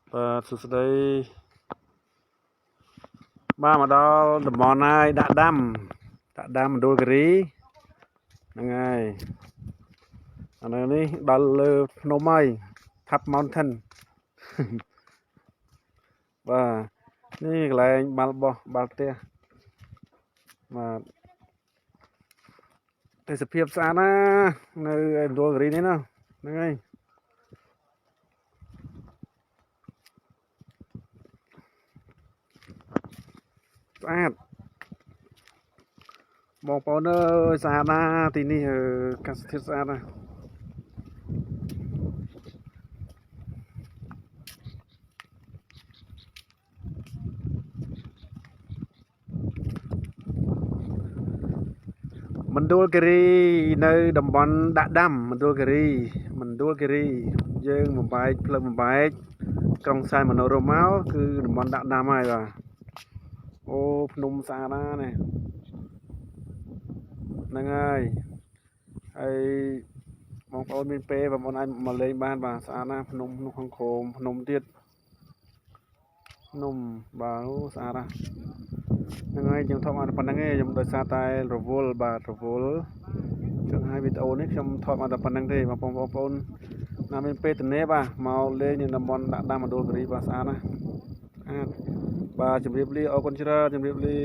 สุดท้ายบ้ามาดอลเดมอนไอดะดำดูกรียังไงอันนี้ดอลเลโนไมทับมอนทันว่านี่อะไรบาลบาลเตียมาแต่สเปียบสานะในดูกรีนี่นะยังไงสะอาดมองเปล่าเนอสะอาดนะที่นี่กัสเทสสะอาดนะมันดูกรีในดำบอลดะดำมันดูกรีយើងបំបែកផ្លូវបំបែកក្រុងសែនមโนរមៅគឺតំបន់ដាក់ដាំហើយបាទអូភ្នំស្អាតណាស់នេះហ្នឹងហើយហើយបងប្អូនមានពេលបងប្អូនអាចមកលេងបានបាទស្អាតណាស់ភ្នំក្នុងខោមភ្នំទៀតភ្នំបាទអូស្អាតណាស់ហ្នឹងហើយខ្ញុំថតមកតែប៉ុណ្្នឹងឯងខ្ញុំដោយសារតែរវល់បាទរវល់ចឹងហើយវីដេអូនេះខ្ញុំថតមកតែប៉ុណ្្នឹងទេបងប្អូនណាមានពេលទំនេរបាទមកលេងនៅតំបន់ដាក់ដាំមណ្ឌលគិរីបាទស្អាតណាស់បាទជម្រាបលាអរគុណច្រើនជម្រាបលា